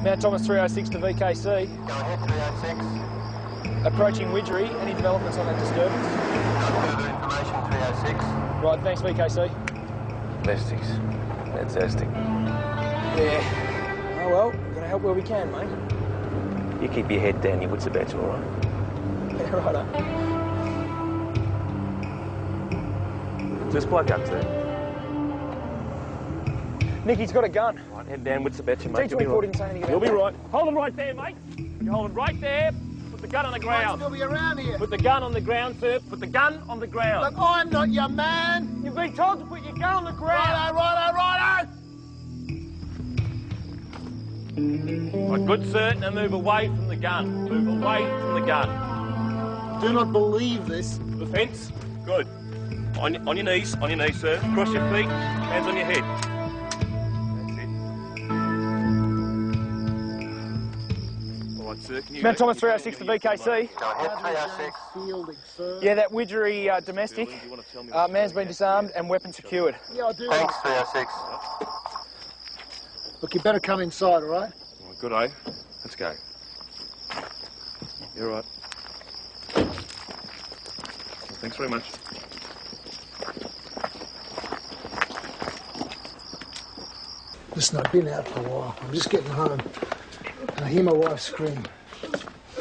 Mount Thomas 306 to VKC. Go ahead, 306. Approaching Widgery. Any developments on that disturbance? Further information, 306. Right, thanks VKC. Domestics. Fantastic. Yeah. Oh well, we're going to help where we can, mate. You keep your head down, your wits about you, all right? Yeah, righto. This bloke up there. Nicky's got a gun. Right, head down, wits about you, mate. D24 didn't say anything about You'll be that. right. Hold him right there, mate. You hold him right there. Put the gun on the ground. Still be around here. Put the gun on the ground, sir. Put the gun on the ground. Look, I'm not your man. You've been told to put your gun on the ground. Righto. Right, good, sir. Now move away from the gun. Move away from the gun. Do not believe this. The fence. Good. On your knees, sir. Cross your feet. Hands on your head. That's it. All right, sir. Can you Mount Thomas 306 to VKC. Go ahead, 306. Fielding, sir. Yeah, that Widgery domestic. Man's been disarmed and weapon secured. Yeah, I do. Thanks, 306. Look, you better come inside, all right? All right, good, eh? Let's go. You're right. Thanks very much. Listen, I've been out for a while. I'm just getting home. And I hear my wife scream.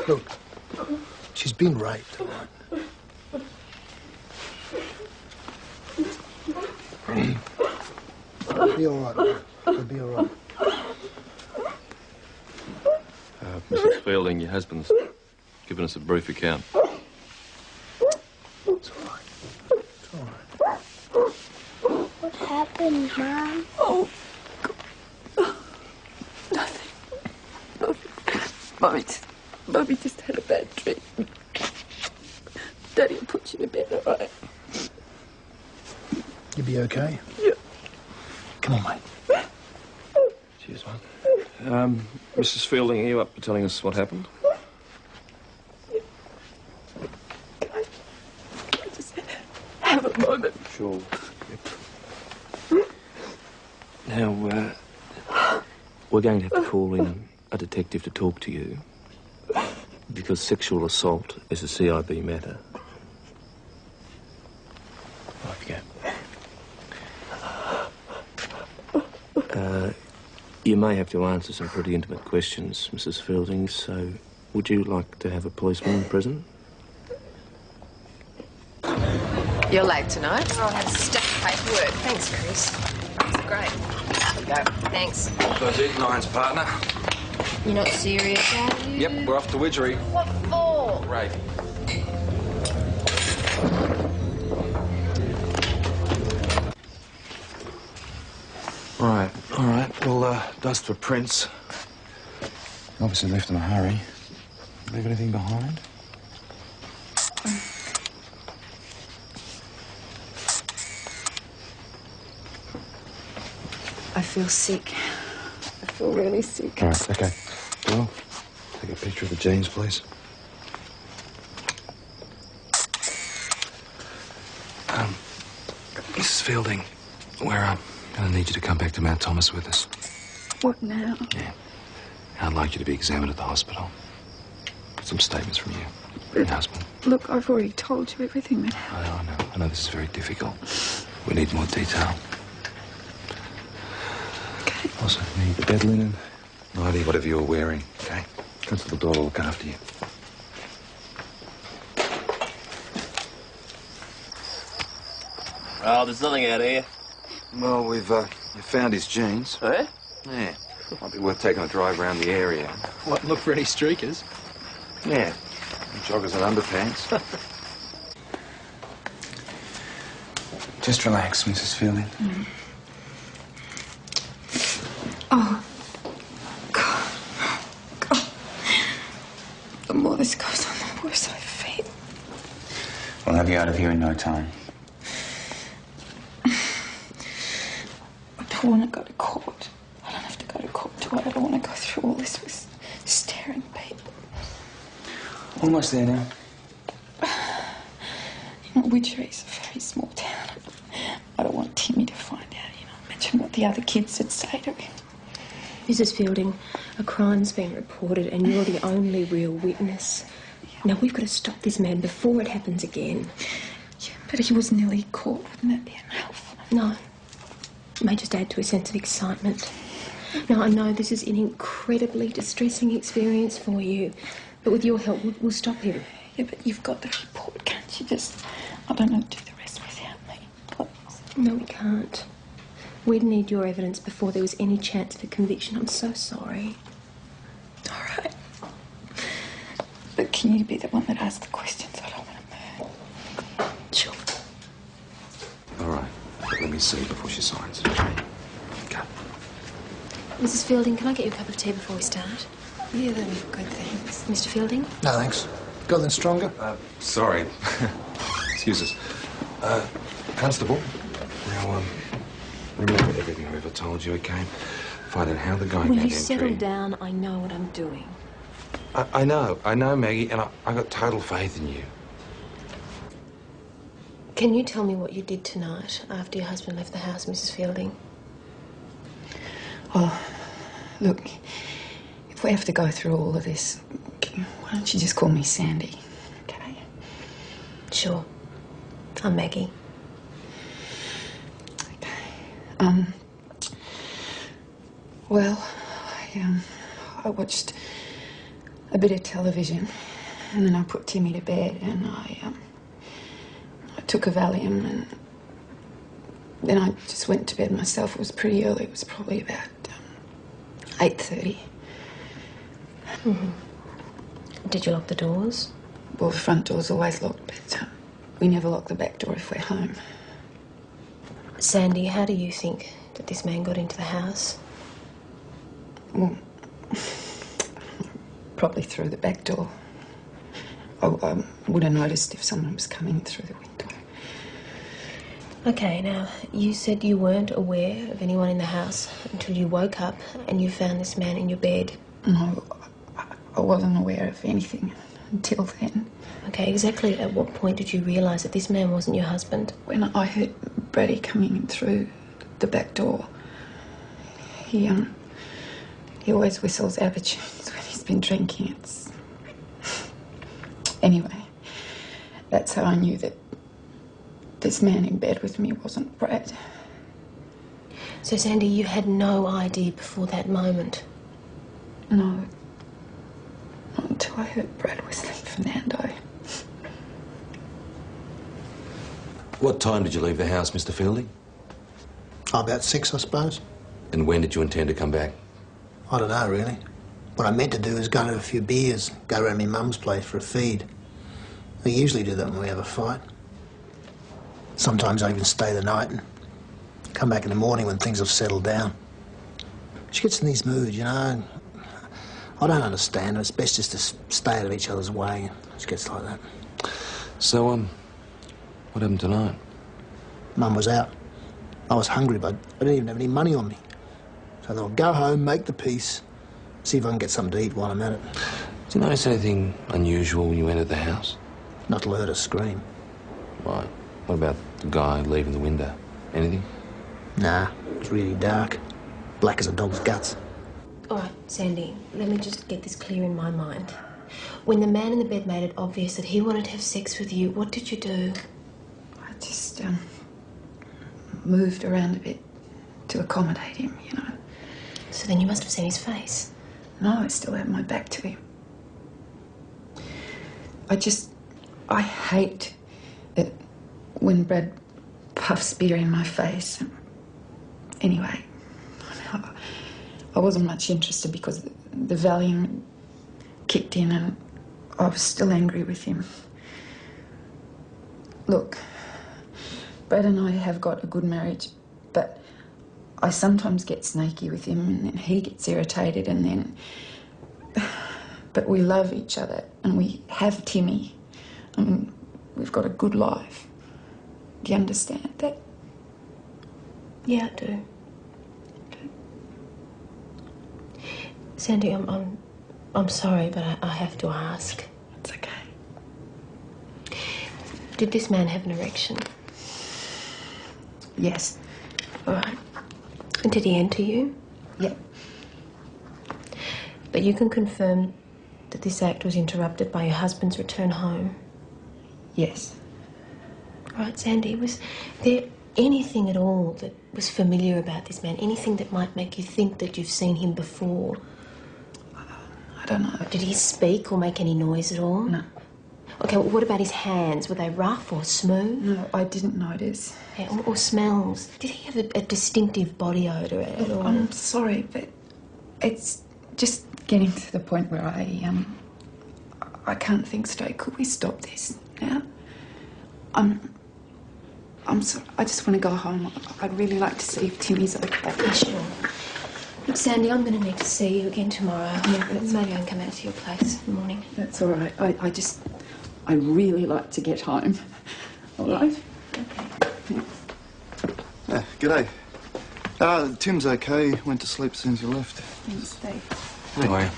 Look, she's been raped, all right? It'll be all right, man. It'll be all right. Mrs. Fielding, your husband's given us a brief account. It's all right. It's all right. What happened, Mum? Oh, God. Nothing. Mummy just had a bad dream. Daddy will put you to bed, all right? You be okay? Yeah. Come on, mate. Cheers, mate. Mrs. Fielding, are you up for telling us what happened? Can I just have a moment? Sure. Yep. Now, we're going to have to call in a detective to talk to you because sexual assault is a CIB matter. Off you go. You may have to answer some pretty intimate questions, Mrs. Fielding, so would you like to have a policeman present? You're late tonight. Oh, I had a stack of paperwork. Thanks, Chris. That's great. There you go. Thanks. That's it, Nine's partner. You're not serious, are you? Yep, we're off to Widgery. What for? Rape. All right. We'll dust for prints. Obviously left in a hurry. Leave anything behind? I feel sick. I feel really sick. All right, okay. Well, take a picture of the jeans, please. Mrs. Fielding, we're going to need you to come back to Mount Thomas with us. What now? Yeah. I'd like you to be examined at the hospital. Some statements from you, your husband. Look, I've already told you everything that happened. I know this is very difficult. We need more detail. Okay. Also, we need the bed linen, nightie, whatever you're wearing, okay? Constable Doyle will look after you. Oh, there's nothing out here. Well, we've found his jeans. Eh? Yeah. Might be worth taking a drive around the area. What, look for any streakers? Yeah. Joggers and underpants. Just relax, Mrs. Fielding. Mm. Oh, God. The more this goes on, the worse I feel. We'll have you out of here in no time. I don't want to go to court. I don't have to go to court, do I? I don't want to go through all this with staring people. Almost there now. You know, Widgery's a very small town. I don't want Timmy to find out, you know. Imagine what the other kids would say to him. Mrs. Fielding, a crime's been reported and you're the only real witness. Now, we've got to stop this man before it happens again. Yeah, but he was nearly caught. Wouldn't that be enough? No. It may just add to a sense of excitement. Now, I know this is an incredibly distressing experience for you, but with your help, we'll stop him. Yeah, but you've got the report, can't you just... I don't know, do the rest without me, please? No, we can't. We'd need your evidence before there was any chance of a conviction. I'm so sorry. All right. But can you be the one that asks the questions? I don't want to move. Sure. All right. Let me see before she signs. Okay. Go. Mrs. Fielding, can I get you a cup of tea before we start? Yeah, that'd be good, thanks. Mr. Fielding? No, thanks. Got anything stronger? Sorry. Excuse us. Constable. Now, remember everything I ever told you, okay? Find out how the guy Will got you settle entry. down? I know what I'm doing. I know, Maggie, and I got total faith in you. Can you tell me what you did tonight after your husband left the house, Mrs. Fielding? Oh, look, if we have to go through all of this, why don't you just call me Sandy, okay? Sure. I'm Maggie. Okay. Well, I watched a bit of television and then I put Timmy to bed and I took a Valium and then I just went to bed myself. It was pretty early. It was probably about 8:30. Mm-hmm. Did you lock the doors? Well, the front door's always locked, but we never lock the back door if we're home. Sandy, how do you think that this man got into the house? Well, probably through the back door. I would have noticed if someone was coming through the window. Okay, now, you said you weren't aware of anyone in the house until you woke up and you found this man in your bed. No, I wasn't aware of anything until then. Okay, exactly at what point did you realise that this man wasn't your husband? When I heard Brady coming in through the back door, he always whistles ABBA tunes when he's been drinking. Anyway, that's how I knew that this man in bed with me wasn't Brad. So, Sandy, you had no idea before that moment? No. Not until I heard Brad whistling Fernando. What time did you leave the house, Mr. Fielding? Oh, about 6, I suppose. And when did you intend to come back? I don't know, really. What I meant to do is go and have a few beers, go around my mum's place for a feed. We usually do that when we have a fight. Sometimes I even stay the night and come back in the morning when things have settled down. She gets in these moods, you know. I don't understand her. It's best just to stay out of each other's way. She gets like that. So, what happened tonight? Mum was out. I was hungry, but I didn't even have any money on me. So I thought, go home, make the peace, see if I can get something to eat while I'm at it. Did you notice anything unusual when you entered the house? Not to hear her scream. Right. What about the guy leaving the window? Anything? Nah, it was really dark. Black as a dog's guts. All right, Sandy, let me just get this clear in my mind. When the man in the bed made it obvious that he wanted to have sex with you, what did you do? I just moved around a bit to accommodate him, you know. So then you must have seen his face. No, I still have my back to him. I hate it when Brad puffs beer in my face. Anyway, I wasn't much interested because the Valium kicked in and I was still angry with him. Look, Brad and I have got a good marriage, but I sometimes get snaky with him and then he gets irritated and then... But we love each other and we have Timmy. I mean, we've got a good life. Do you understand that? Yeah, I do. Sandy, I'm sorry, but I have to ask. It's okay. Did this man have an erection? Yes. All right. And did he enter you? Yep. But you can confirm that this act was interrupted by your husband's return home? Yes. Right, Sandy, was there anything at all that was familiar about this man? Anything that might make you think that you've seen him before? I don't know. Did he speak or make any noise at all? No. Okay, well, what about his hands? Were they rough or smooth? No, I didn't notice. Yeah, or smells? Did he have a distinctive body odour at all? I'm sorry, but it's just getting to the point where I can't think straight. Could we stop this now? I'm sorry. I just want to go home. I'd really like to see if Timmy's okay. Yeah, sure. Look, Sandy, I'm going to need to see you again tomorrow. Yeah, maybe I can come out to your place in the morning. That's all right. I really like to get home. All right? Okay. Yeah, g'day. Tim's okay. Went to sleep as soon as you left. Thanks, Steve. How are you?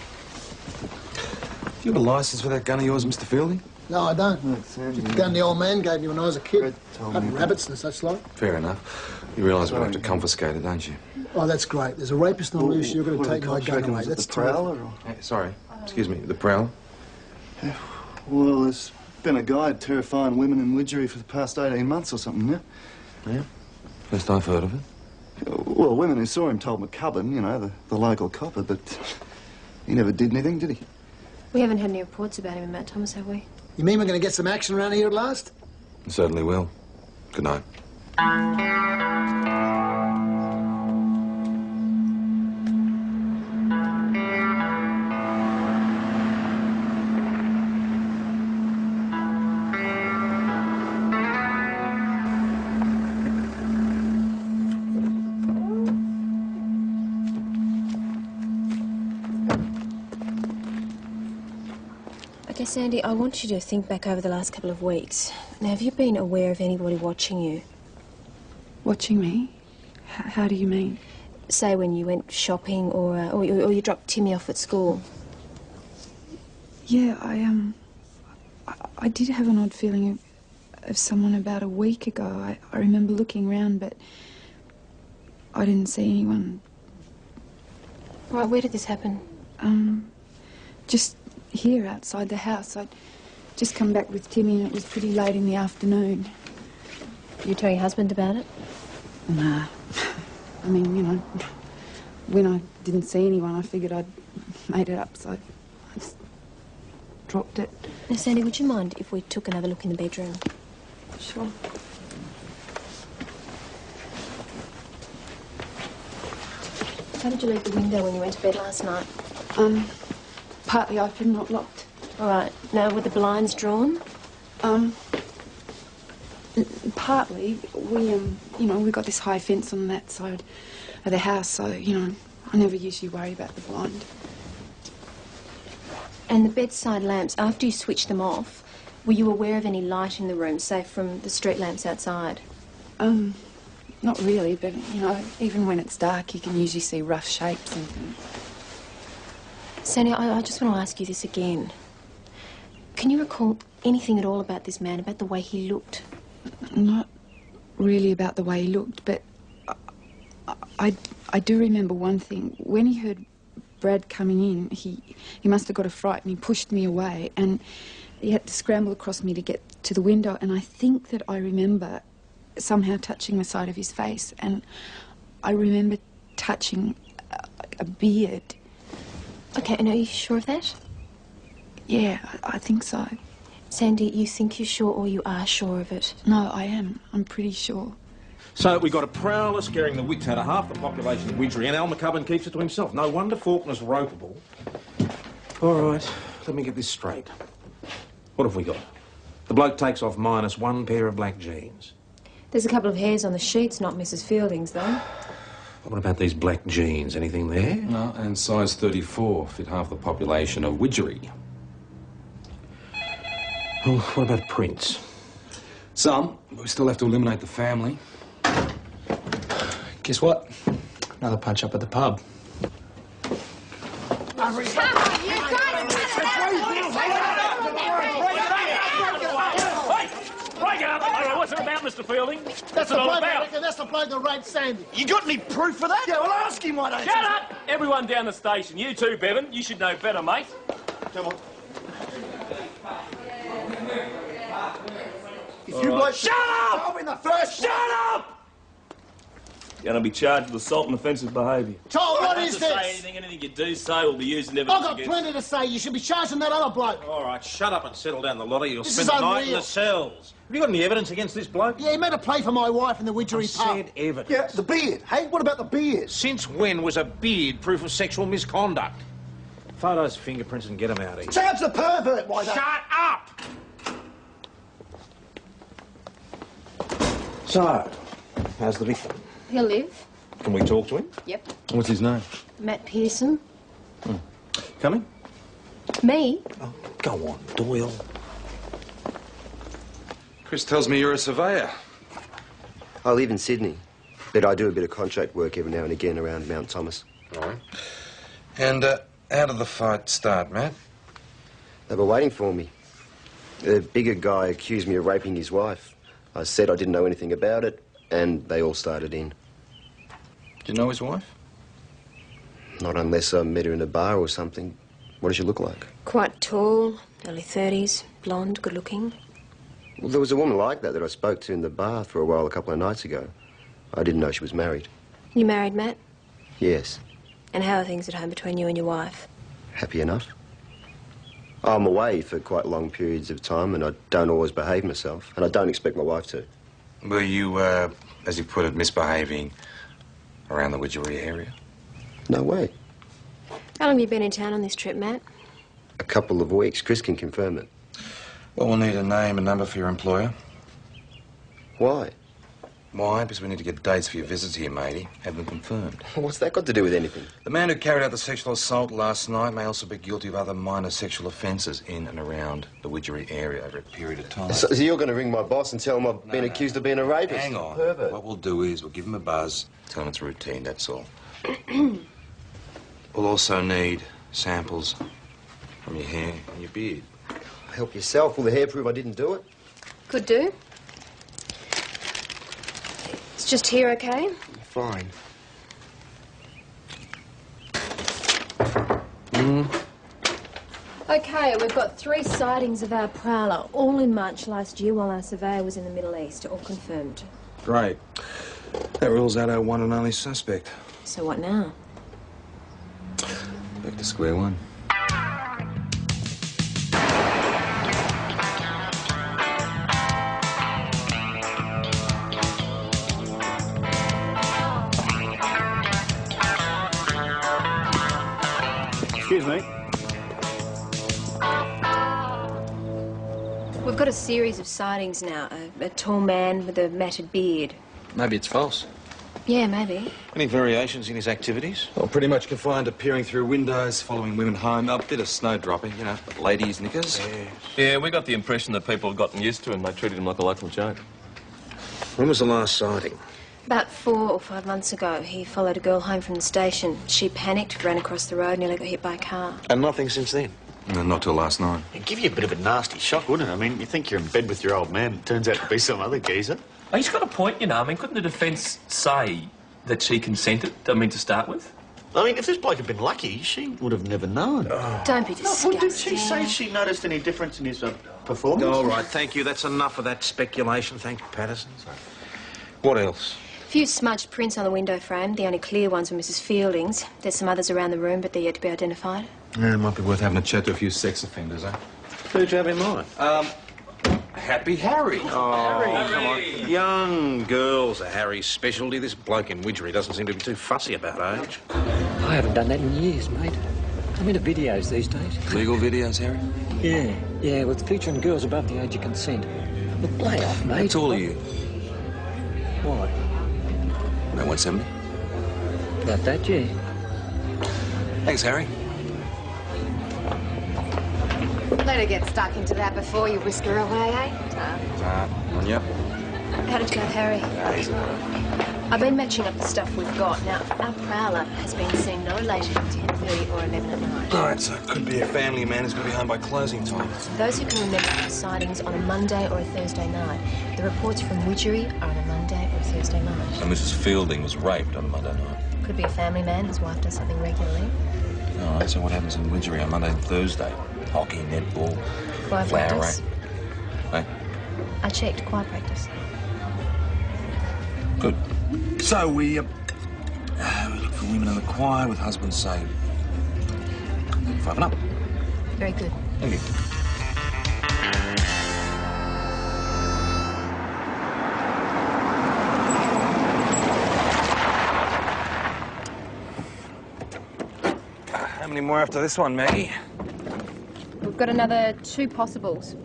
Do you have a licence for that gun of yours, Mr. Fielding? No, I don't. Sandy, The gun the old man gave me when I was a kid. Fred told Hunting me. rabbits and such like. Fair enough. You realise we'll have to confiscate it, don't you? Oh, that's great. There's a rapist on the loose. You're going to take my gun away. That's the Prowler? terrific. Or? Hey, sorry. Excuse me. The Prowler? Well, there's been a guy terrifying women in Widgery for the past 18 months or something, yeah? Yeah. First I've heard of it. Well, women who saw him told McCubbin, you know, the local copper, but he never did anything, did he? We haven't had any reports about him in Mount Thomas, have we? You mean we're going to get some action around here at last? Certainly will. Good night. Okay, Sandy, I want you to think back over the last couple of weeks. Now, have you been aware of anybody watching you? Watching me? How do you mean? Say when you went shopping or you dropped Timmy off at school. Yeah, I did have an odd feeling of someone about a week ago. I remember looking around, but I didn't see anyone. Right, where did this happen? Just here outside the house. I'd just come back with Timmy and it was pretty late in the afternoon. Did you tell your husband about it? Nah. I mean, you know, when I didn't see anyone, I figured I'd made it up, so I just dropped it. Now, Sandy, would you mind if we took another look in the bedroom? Sure. How did you leave the window when you went to bed last night? Partly open, not locked. All right. Now, were the blinds drawn? Partly. We got this high fence on that side of the house, so, you know, I never usually worry about the blind. And the bedside lamps, after you switched them off, were you aware of any light in the room, say from the street lamps outside? Not really, but, you know, even when it's dark, you can usually see rough shapes and things. Sandy, I just want to ask you this again. Can you recall anything at all about this man, about the way he looked? Not really about the way he looked, but I do remember one thing. When he heard Brad coming in, he must have got a fright and he pushed me away and he had to scramble across me to get to the window, and I think that I remember somehow touching the side of his face, and I remember touching a beard. Okay, and are you sure of that? Yeah, I think so. Sandy, you think you're sure or you are sure of it? No, I am. I'm pretty sure. So we've got a prowler scaring the wits out of half the population of Widgery, and Al McCubbin keeps it to himself. No wonder Faulkner's ropeable. All right, let me get this straight. What have we got? The bloke takes off minus one pair of black jeans. There's a couple of hairs on the sheets, not Mrs. Fielding's, though. What about these black jeans? Anything there? No, and size 34 fit half the population of Widgery. Well, what about prints? Some, but we still have to eliminate the family. Guess what? Another punch up at the pub. What's it about Mr. Fielding. That's the all bloke, about. I reckon. That's the bloke that raped Sandy. You got any proof for that? Yeah, well, ask him why don't you? Shut up! Everyone down the station. You too, Bevan. You should know better, mate. Come on. If you blokes... Shut up! In the first... Shut up! You're going to be charged with assault and offensive behaviour. Told, what is Say this? anything you do say will be used in I've evidence got against plenty to say. You should be charging that other bloke. All right, shut up and settle down, the lot of you. You'll This spend is the night in unreal. the cells. Have you got any evidence against this bloke? Yeah, he made a play for my wife in the Widgery pub. Said evidence. Yeah, the beard. Hey, what about the beard? Since when was a beard proof of sexual misconduct? Photos, fingerprints, and get them out of here. Sam's the pervert, why Shut up! So, how's the victim? He'll live. Can we talk to him? Yep. What's his name? Matt Pearson. Coming? Me? Oh, go on, Doyle. Chris tells me you're a surveyor. I live in Sydney, but I do a bit of contract work every now and again around Mount Thomas. All right. And how did the fight start, Matt? They were waiting for me. The bigger guy accused me of raping his wife. I said I didn't know anything about it, and they all started in. Do you know his wife? Not unless I met her in a bar or something. What does she look like? Quite tall, early 30s, blonde, good looking. Well, there was a woman like that I spoke to in the bar for a while a couple of nights ago. I didn't know she was married. You married, Matt? Yes. And how are things at home between you and your wife? Happy enough. I'm away for quite long periods of time and I don't always behave myself, and I don't expect my wife to. Were you, as you put it, misbehaving around the Widgery area? No way. How long have you been in town on this trip, Matt? A couple of weeks. Chris can confirm it. Well, we'll need a name and number for your employer. Why? Why? Because we need to get dates for your visits here, matey. Have them confirmed. What's that got to do with anything? The man who carried out the sexual assault last night may also be guilty of other minor sexual offences in and around the Widgery area over a period of time. So you're going to ring my boss and tell him I've been accused of being a rapist? Hang on. Pervert. What we'll do is we'll give him a buzz, tell him it's routine, that's all. We'll also need samples from your hair and your beard. Help yourself. Will the hair prove I didn't do it? Could do. It's just here, okay? Fine. Okay, we've got 3 sightings of our prowler, all in March last year while our surveyor was in the Middle East, all confirmed. Great. That rules out our one and only suspect. So what now? Back to square one. Excuse me. We've got a series of sightings now. A tall man with a matted beard. Maybe it's false. Yeah, maybe. Any variations in his activities? Well, pretty much confined to peering through windows, following women home, a bit of snowdropping, you know, ladies' knickers. Yeah, we got the impression that people had gotten used to him. They treated him like a local joke. When was the last sighting? About 4 or 5 months ago, he followed a girl home from the station. She panicked, ran across the road, nearly got hit by a car. And nothing since then? No, not till last night. It'd give you a bit of a nasty shock, wouldn't it? I mean, you think you're in bed with your old man, it turns out to be some other geezer. Oh, he's got a point, you know. I mean, couldn't the defence say that she consented, to start with? I mean, if this bloke had been lucky, she would have never known. Don't be disgusting. Well, did she say she noticed any difference in his performance? All right, thank you. That's enough of that speculation. Thank you, Patterson. What else? A few smudged prints on the window frame. The only clear ones were Mrs. Fielding's. There's some others around the room, but they're yet to be identified. Yeah, it might be worth having a chat to a few sex offenders, eh? Who'd you have in mind? Happy Harry. Oh, come on. Young girls are Harry's specialty. This bloke in Widgery doesn't seem to be too fussy about age. I haven't done that in years, mate. I'm into videos these days. Legal videos, Harry? Yeah, with featuring girls above the age of consent. Look, play off, mate. How tall are you? What? About 170? About that, yeah. Thanks, Harry. Let her get stuck into that before you whisk her away, eh? On you. How did you go, Harry? He's all right. I've been matching up the stuff we've got. Now, our prowler has been seen no later than 10:30 or 11 at night. All right, so it could be a family man who's going to be home by closing time. Those who can remember the sightings on a Monday or a Thursday night, the reports from Widgery are on a Monday or a Thursday night. And Mrs. Fielding was raped on a Monday night. Could be a family man whose wife does something regularly. All right, so what happens in Widgery on Monday and Thursday? Hockey, netball, Choir flower practice. rack. Hey? I checked, choir practice. Good. So we look for women in the choir with husbands, say, 5 and up. Very good. Thank you. How many more after this one, Maggie? We've got another 2 possibles.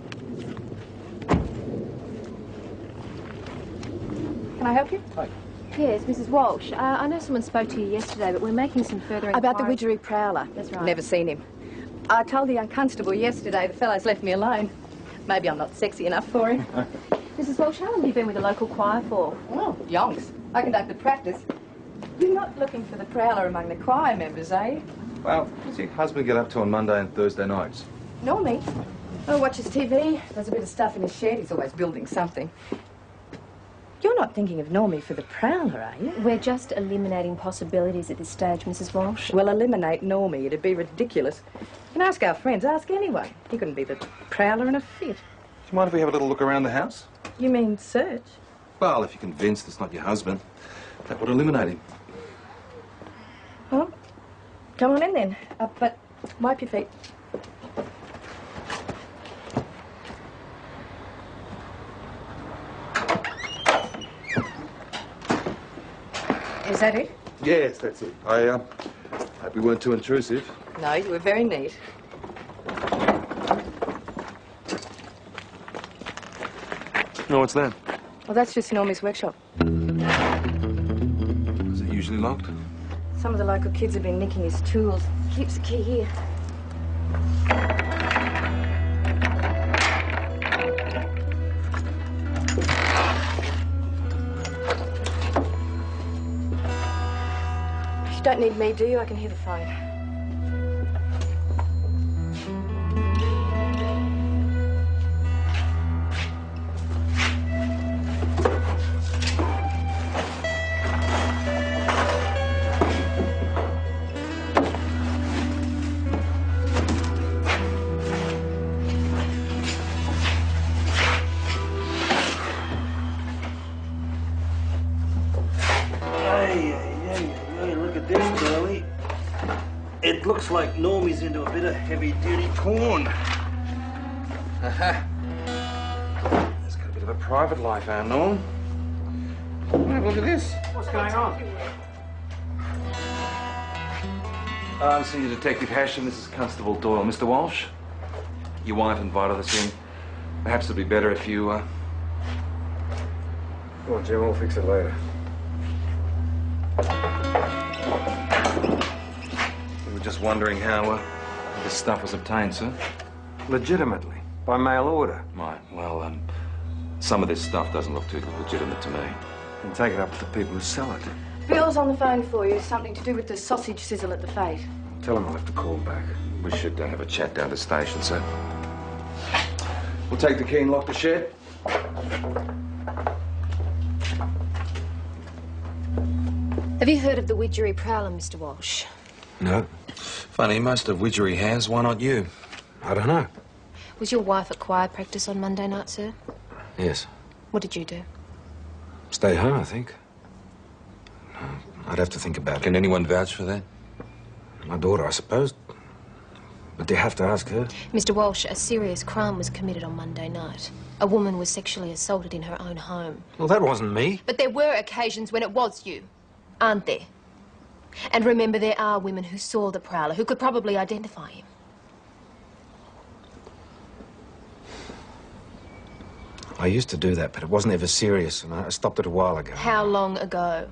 Can I help you? Hi. Yes, Mrs. Walsh. I know someone spoke to you yesterday, but we're making some further inquiries. About the Widgery prowler. That's right. Never seen him. I told the young constable yesterday the fellow's left me alone. Maybe I'm not sexy enough for him. Mrs. Walsh, how long have you been with the local choir for? Oh, yonks. I conduct the practice. You're not looking for the prowler among the choir members, are you? Well, what does your husband get up to on Monday and Thursday nights? Normie. Oh, watches TV. There's a bit of stuff in his shed. He's always building something. You're not thinking of Normie for the prowler, are you? We're just eliminating possibilities at this stage, Mrs. Walsh. Well, eliminate Normie. It'd be ridiculous. You can ask our friends. Ask anyone. He couldn't be the prowler in a fit. Do you mind if we have a little look around the house? You mean search? Well, if you're convinced it's not your husband, that would eliminate him. Well, come on in then. But wipe your feet. Is that it? Yes, that's it. I hope we weren't too intrusive. No, you were very neat. No, what's that? Well, that's just Normie's workshop. Is it usually locked? Some of the local kids have been nicking his tools. Keeps the key here. You don't need me, do you? I can hear the phone. Hey, look at this, Curly. It looks like Normie's into a bit of heavy-duty porn. He's got a bit of a private life, our Norm. Well, look at this. What's going on? Senior Detective Hasham, this is Constable Doyle. Mr. Walsh, your wife invited us in. Perhaps it'd be better if you, Go on, Jim, we'll fix it later. We were just wondering how this stuff was obtained, sir. Legitimately, by mail order. Right, well, some of this stuff doesn't look too legitimate to me. And take it up with the people who sell it. Bill's on the phone for you. Something to do with the sausage sizzle at the fete. Tell him I'll have to call him back. We should have a chat down the station, sir. We'll take the key and lock the shed. Have you heard of the Widgery prowler, Mr. Walsh? No. Funny, most of Widgery has. Why not you? I don't know. Was your wife at choir practice on Monday night, sir? Yes. What did you do? Stay home, I think. No, I'd have to think about it. Can anyone vouch for that? My daughter, I suppose. But do you have to ask her? Mr. Walsh, a serious crime was committed on Monday night. A woman was sexually assaulted in her own home. Well, that wasn't me. But there were occasions when it was you, aren't there? And remember, there are women who saw the prowler, who could probably identify him. I used to do that, but it wasn't ever serious, and I stopped it a while ago. How long ago?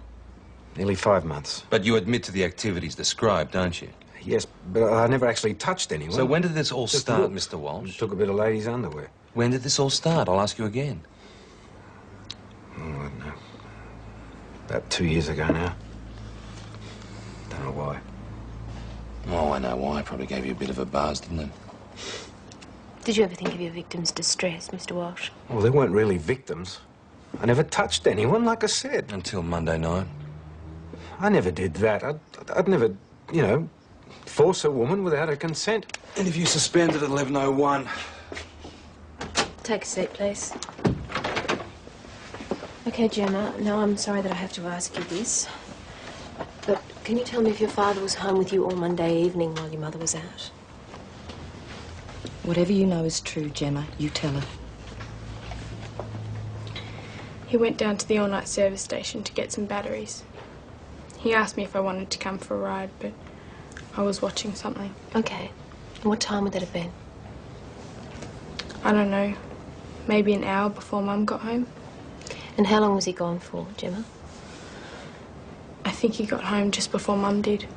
Nearly 5 months. But you admit to the activities described, don't you? Yes, but I never actually touched anyone. So when did this all Just start, looked. Mr. Walsh? Took a bit of ladies' underwear. When did this all start? I'll ask you again. Oh, I don't know. About 2 years ago now. Don't know why. Oh, I know why. Probably gave you a bit of a buzz, didn't it? Did you ever think of your victim's distress, Mr. Walsh? Well, they weren't really victims. I never touched anyone, like I said. Until Monday night. I never did that. I'd never, you know, force a woman without her consent. Interview suspended at 11:01. Take a seat, please. Okay, Gemma, now I'm sorry that I have to ask you this, but can you tell me if your father was home with you all Monday evening while your mother was out? Whatever you know is true, Gemma. You tell her. He went down to the all-night service station to get some batteries. He asked me if I wanted to come for a ride, but I was watching something. Okay. And what time would that have been? I don't know. Maybe an hour before Mum got home. And how long was he gone for, Gemma? I think he got home just before Mum did.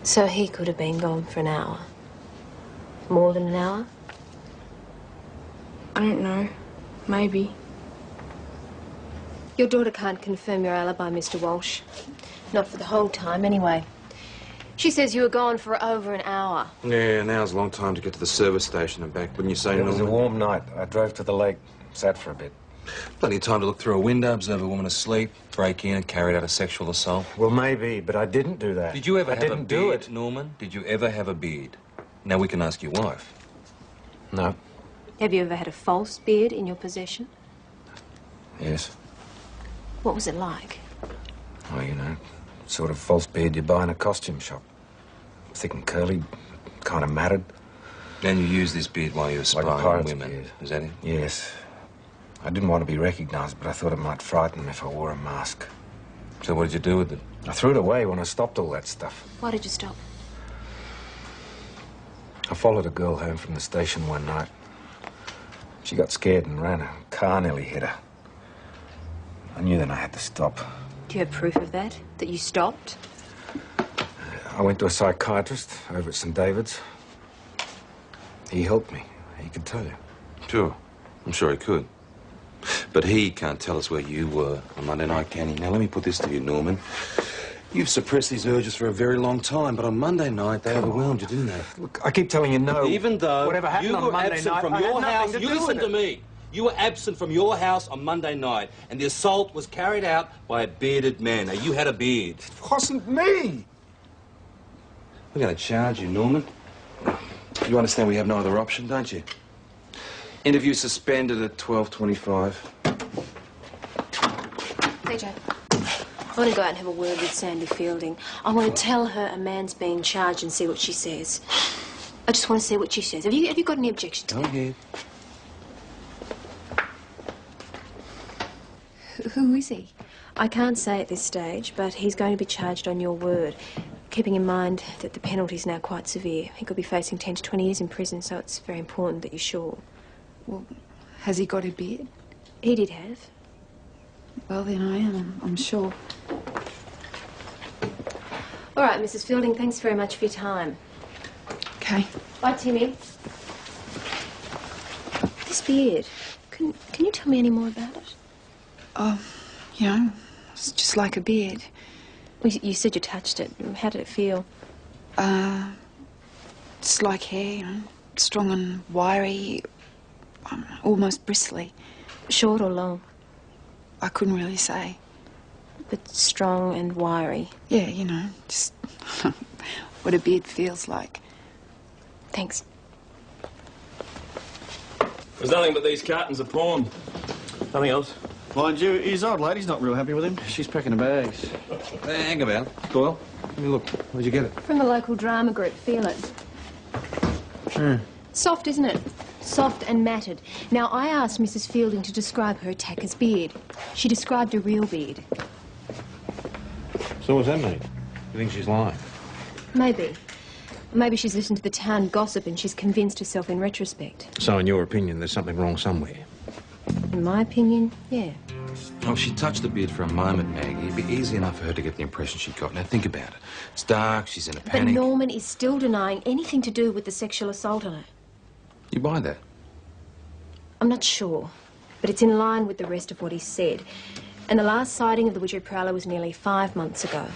So he could have been gone for an hour? More than an hour? I don't know. Maybe. Your daughter can't confirm your alibi, Mr. Walsh. Not for the whole time, anyway. She says you were gone for over an hour. Yeah, an hour's a long time to get to the service station and back, wouldn't you say, Norman? It was a warm night. I drove to the lake, sat for a bit. Plenty of time to look through a window, observe a woman asleep, break in and carry out a sexual assault. Well, maybe, but I didn't do that. Did you ever have a didn't do beard, it. Norman? Did you ever have a beard? Now we can ask your wife. No. Have you ever had a false beard in your possession? Yes. What was it like? Well, you know, sort of false beard you buy in a costume shop. Thick and curly, kind of matted. And you used this beard while you were spying on women, beard. is that it? Yes. I didn't want to be recognised, but I thought it might frighten them if I wore a mask. So what did you do with it? I threw it away when I stopped all that stuff. Why did you stop? I followed a girl home from the station one night. She got scared and ran. A car nearly hit her. I knew then I had to stop. Do you have proof of that? That you stopped? I went to a psychiatrist over at St. David's. He helped me. He could tell you. Sure. I'm sure he could. But he can't tell us where you were on Monday night, can he? Now, let me put this to you, Norman. You've suppressed these urges for a very long time, but on Monday night, they overwhelmed you, didn't they? Look, I keep telling you no. Even though whatever happened you on were Monday absent night, from I your had house. nothing to You do listen with to me. You were absent from your house on Monday night, and the assault was carried out by a bearded man. Now, you had a beard. It wasn't me. We're going to charge you, Norman. You understand we have no other option, don't you? Interview suspended at 12:25. PJ, I want to go out and have a word with Sandy Fielding. I want to tell her a man's being charged and see what she says. I just want to see what she says. Have you got any objection to Go that? ahead. Who is he? I can't say at this stage, but he's going to be charged on your word, keeping in mind that the penalty's now quite severe. He could be facing 10 to 20 years in prison, so it's very important that you're sure. Well, has he got a beard? He did have. Well, then I am, I'm sure. All right, Mrs. Fielding, thanks very much for your time. Okay. Bye, Timmy. This beard, can you tell me any more about it? Oh, you know, it's just like a beard. Well, you said you touched it. How did it feel? It's like hair, you know, strong and wiry, almost bristly. Short or long? I couldn't really say. But strong and wiry? Yeah, you know, just what a beard feels like. Thanks. There's nothing but these cartons of porn. Nothing else. Mind you, his old lady's not real happy with him. She's packing her bags. Hey, hang about. Doyle, let me look. Where'd you get it? From the local drama group, Feel It. Soft, isn't it? Soft and matted. Now, I asked Mrs. Fielding to describe her attacker's beard. She described a real beard. So what's that mean? You think she's lying? Maybe. Maybe she's listened to the town gossip and she's convinced herself in retrospect. So, in your opinion, there's something wrong somewhere? In my opinion, yeah. Oh, she touched the beard for a moment, Maggie. It'd be easy enough for her to get the impression she got. Now, think about it. It's dark, she's in a But panic. Norman is still denying anything to do with the sexual assault on her. You buy that? I'm not sure. but it's in line with the rest of what he said. And the last sighting of the Widgery Prowler was nearly 5 months ago.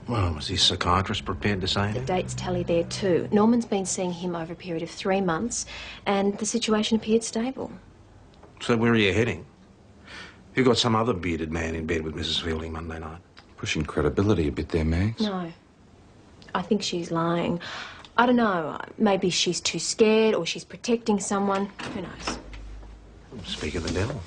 Well, was his psychiatrist prepared to say The anything? dates tally there too. Norman's been seeing him over a period of 3 months, and the situation appeared stable. So where are you heading? You got some other bearded man in bed with Mrs. Fielding Monday night? Pushing credibility a bit there, Mags. No. I think she's lying. I don't know. Maybe she's too scared or she's protecting someone. Who knows? Speak of the devil.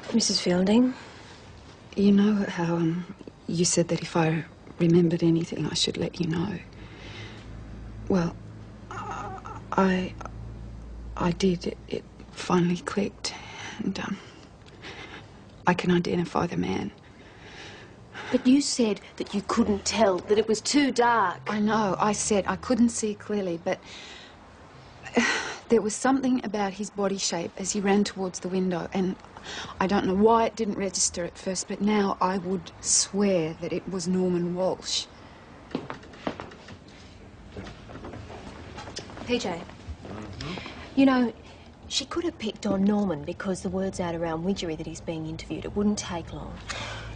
Mrs. Fielding? You know how you said that if I remembered anything, I should let you know. Well, I did. It finally clicked, and I can identify the man. But you said that you couldn't tell, that it was too dark. I know. I said I couldn't see clearly, but there was something about his body shape as he ran towards the window, and I don't know why it didn't register at first, but now I would swear that it was Norman Walsh. PJ, you know, she could have picked on Norman because the word's out around Widgery that he's being interviewed. It wouldn't take long.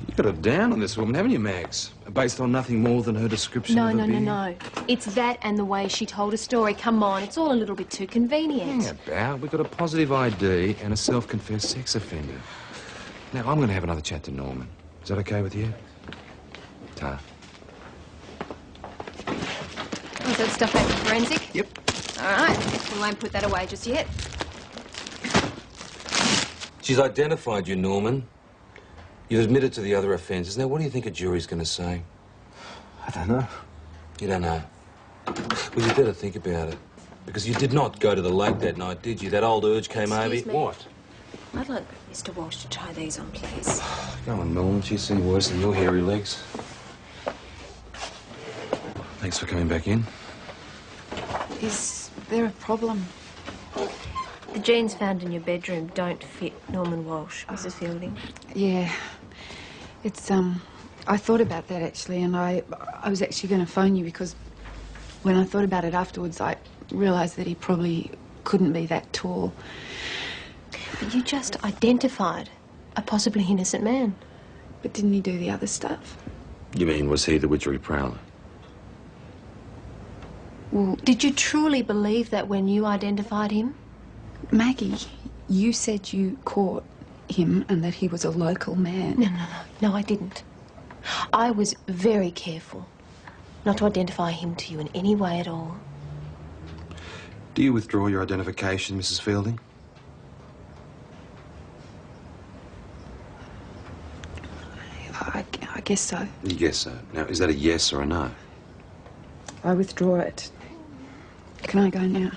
You got her down on this woman, haven't you, Mags? Based on nothing more than her description No, of the no, no, beard? no. It's that and the way she told a story. Come on, it's all a little bit too convenient. Hang about. We've got a positive ID and a self-confessed sex offender. Now, I'm going to have another chat to Norman. Is that okay with you? Ta. Was that stuff back to forensic? Yep. All right. We won't put that away just yet. She's identified you, Norman. You've admitted to the other offences. Now, what do you think a jury's going to say? I don't know. You don't know? Well, you better think about it. Because you did not go to the lake that night, did you? That old urge came over you. Excuse me. What? I'd like Mr. Walsh to try these on, please. Go on, Norman. She's seen worse than your hairy legs. Thanks for coming back in. Is there a problem? The jeans found in your bedroom don't fit Norman Walsh, Mrs. Fielding. Yeah. It's, I thought about that, actually, and I was actually going to phone you because when I thought about it afterwards, I realised that he probably couldn't be that tall. But you just identified a possibly innocent man. But didn't he do the other stuff? You mean, was he the Widgery Prowler? Well, Did you truly believe that when you identified him? Maggie, you said you caught him and that he was a local man. No, I didn't. I was very careful not to identify him to you in any way at all. Do you withdraw your identification, Mrs. Fielding? I guess so. You guess so. Now, is that a yes or a no? I withdraw it. Can I go now?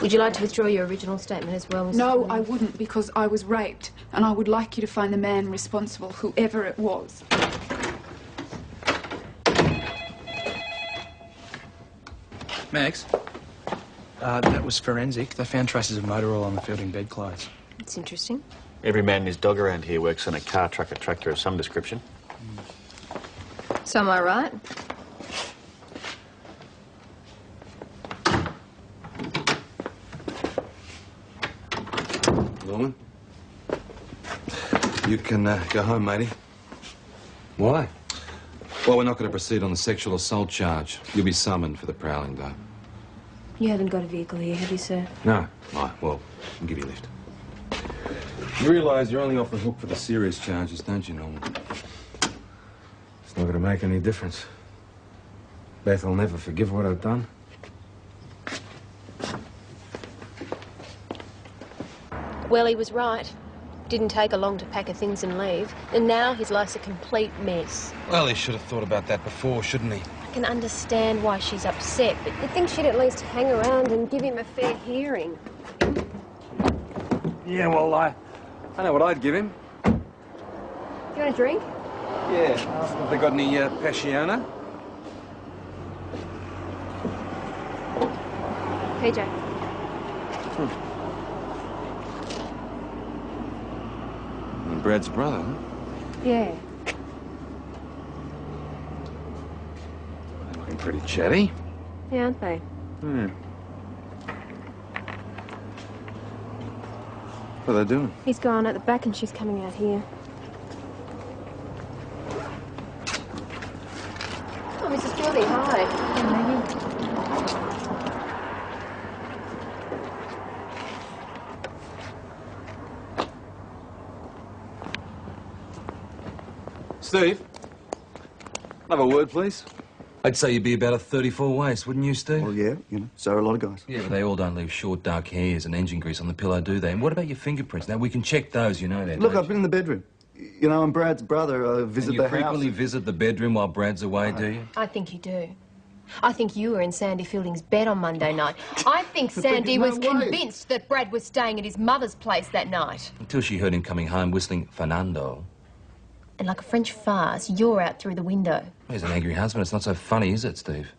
Would you like to withdraw your original statement as well, Mrs. No, Fielding? I wouldn't, because I was raped, and I would like you to find the man responsible, whoever it was. Max, that was forensic. They found traces of motor oil on the Fielding bedclothes. It's interesting. Every man and his dog around here works on a car, truck, or tractor of some description. So am I right? Norman? You can go home, matey. Why? Well, we're not going to proceed on the sexual assault charge. You'll be summoned for the prowling, though. You haven't got a vehicle here, have you, sir? No. Right, well, I'll give you a lift. You realise you're only off the hook for the serious charges, don't you, Norman? It's not going to make any difference. Beth will never forgive what I've done. Well, he was right. Didn't take her long to pack her things and leave. And now his life's a complete mess. Well, he should have thought about that before, shouldn't he? I can understand why she's upset, but you'd think she'd at least hang around and give him a fair hearing. Yeah, well, I know what I'd give him. Do you want a drink? Yeah. Have they got any Passiona? PJ. Brad's brother, huh? Yeah. pretty chatty. Yeah, aren't they? Hmm. What are they doing? He's gone at the back and she's coming out here. Oh, Mrs. Fielding, hi. Hey, Maggie. Steve? Have a word, please. I'd say you'd be about a 34 waist, wouldn't you, Steve? Well, yeah, you know, so are a lot of guys. Yeah, but they all don't leave short, dark hairs and engine grease on the pillow, do they? And what about your fingerprints? Now, we can check those, you know that. Look, don't I've been in the bedroom. You know, I'm Brad's brother. I visit and the you frequently house. visit the bedroom while Brad's away, do you? I think you do. I think you were in Sandy Fielding's bed on Monday night. I think Sandy was convinced that Brad was staying at his mother's place that night. Until she heard him coming home whistling Fernando. And like a French farce, you're out through the window. He's an angry husband. It's not so funny, is it, Steve?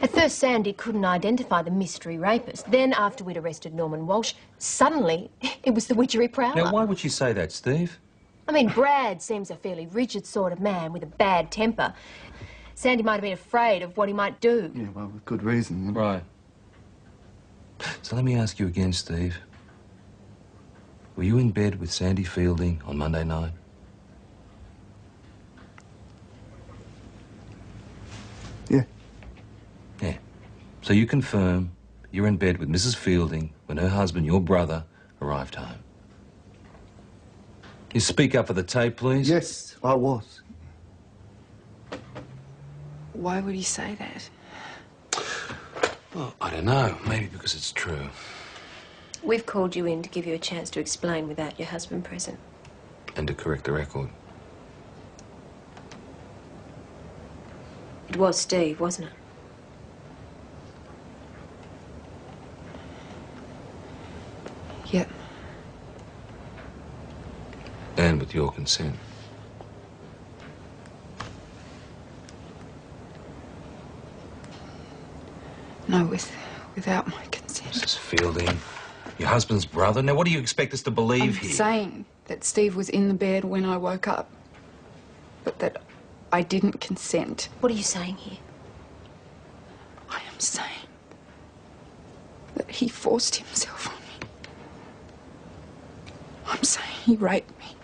At first, Sandy couldn't identify the mystery rapist. Then, after we'd arrested Norman Walsh, suddenly it was the Widgery Prowler. Now, why would she say that, Steve? I mean, Brad seems a fairly rigid sort of man with a bad temper. Sandy might have been afraid of what he might do. Yeah, well, with good reason. You know? Right. So let me ask you again, Steve. Were you in bed with Sandy Fielding on Monday night? Yeah. Yeah. So you confirm you're in bed with Mrs. Fielding when her husband, your brother, arrived home. You speak up for the tape, please? Yes, I was. Why would he say that? Well, I don't know. Maybe because it's true. We've called you in to give you a chance to explain without your husband present. And to correct the record. It was Steve, wasn't it? Yep. And with your consent. No, without my consent. Mrs. Fielding, your husband's brother. Now, what do you expect us to believe I'm here? saying that Steve was in the bed when I woke up, but that I didn't consent. What are you saying here? I am saying that he forced himself on me. I'm saying he raped me.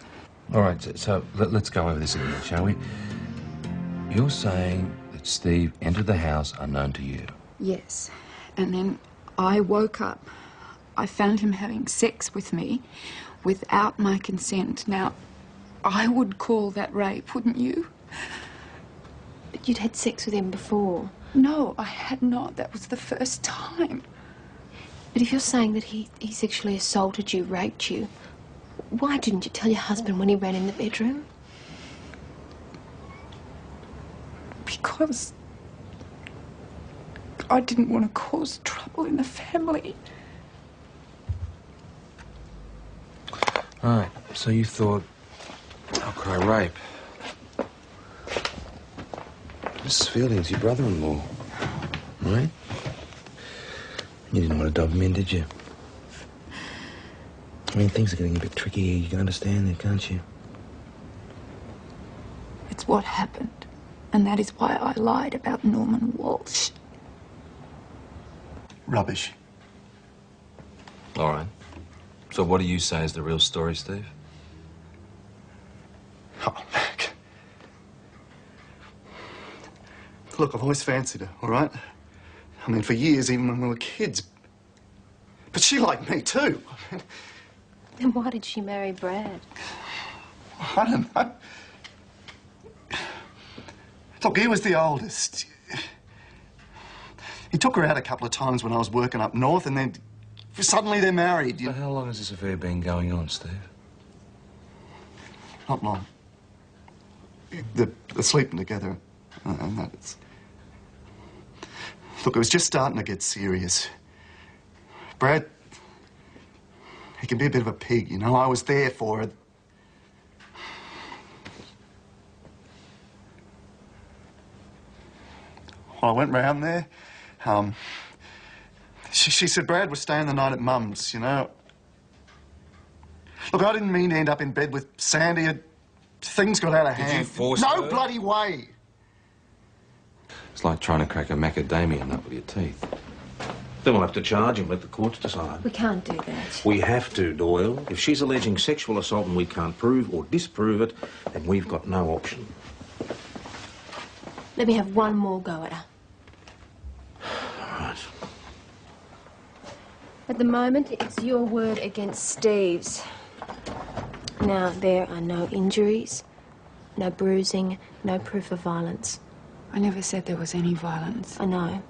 All right, so let's go over this again, shall we? You're saying that Steve entered the house unknown to you. Yes. And then I woke up. I found him having sex with me without my consent. Now, I would call that rape, wouldn't you? But you'd had sex with him before. No, I had not. That was the first time. But if you're saying that he sexually assaulted you, raped you, why didn't you tell your husband when he ran in the bedroom? Because I didn't want to cause trouble in the family. All right, so you thought, I'll cry rape. Mrs. Fielding's your brother-in-law, right? You didn't want to dob him in, did you? I mean, things are getting a bit tricky here. You can understand that, can't you? It's what happened. And that is why I lied about Norman Walsh. Rubbish. All right. So what do you say is the real story, Steve? Oh, Mac. Look, I've always fancied her, all right? I mean, for years, even when we were kids. But she liked me, too. Then why did she marry Brad? I don't know. Look, he was the oldest. He took her out a couple of times when I was working up north, and then suddenly they're married. But how long has this affair been going on, Steve? Not long. They're sleeping together, and that's... Look, it was just starting to get serious. Brad, he can be a bit of a pig, you know. I was there for her. Well, I went round there. She said Brad was staying the night at Mum's, you know. Look, I didn't mean to end up in bed with Sandy. Things got out of hand. Did you force No her? bloody way. It's like trying to crack a macadamia nut with your teeth. Then we'll have to charge him, let the courts decide. We can't do that. We have to, Doyle. If she's alleging sexual assault and we can't prove or disprove it, then we've got no option. Let me have one more go at her. All right. At the moment, it's your word against Steve's. Now, there are no injuries, no bruising, no proof of violence. I never said there was any violence. I know.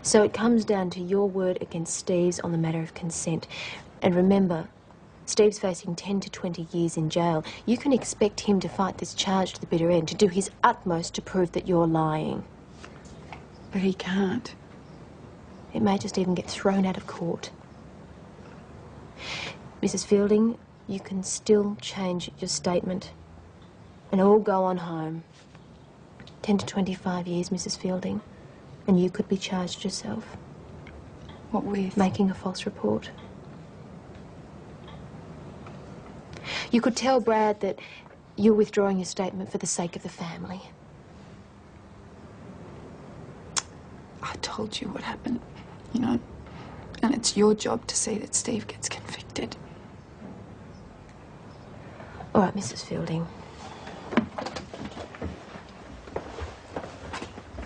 So it comes down to your word against Steve's on the matter of consent. And remember, Steve's facing 10 to 20 years in jail. You can expect him to fight this charge to the bitter end, to do his utmost to prove that you're lying. But he can't. It may just even get thrown out of court. Mrs. Fielding, you can still change your statement and all go on home. 10 to 25 years, Mrs. Fielding, and you could be charged yourself. What with? Making a false report. You could tell Brad that you're withdrawing your statement for the sake of the family. I told you what happened, you know, and it's your job to see that Steve gets convicted. All right, Mrs. Fielding.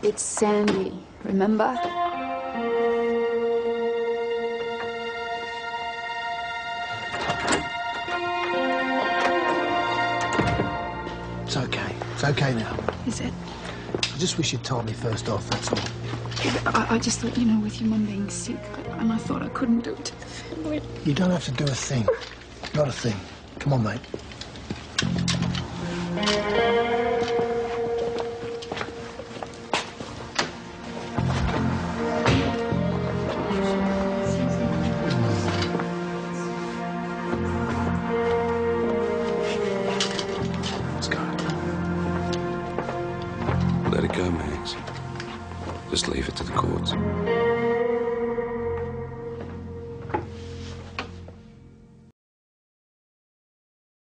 It's Sandy, remember? It's okay. It's okay now. Is it? I just wish you'd told me first off, that's all. Yeah, but I just thought, you know, with your mum being sick, and I thought I couldn't do it to the family. You don't have to do a thing. Not a thing. Come on, mate. Let's go. Let it go, Max. Just leave it to the courts.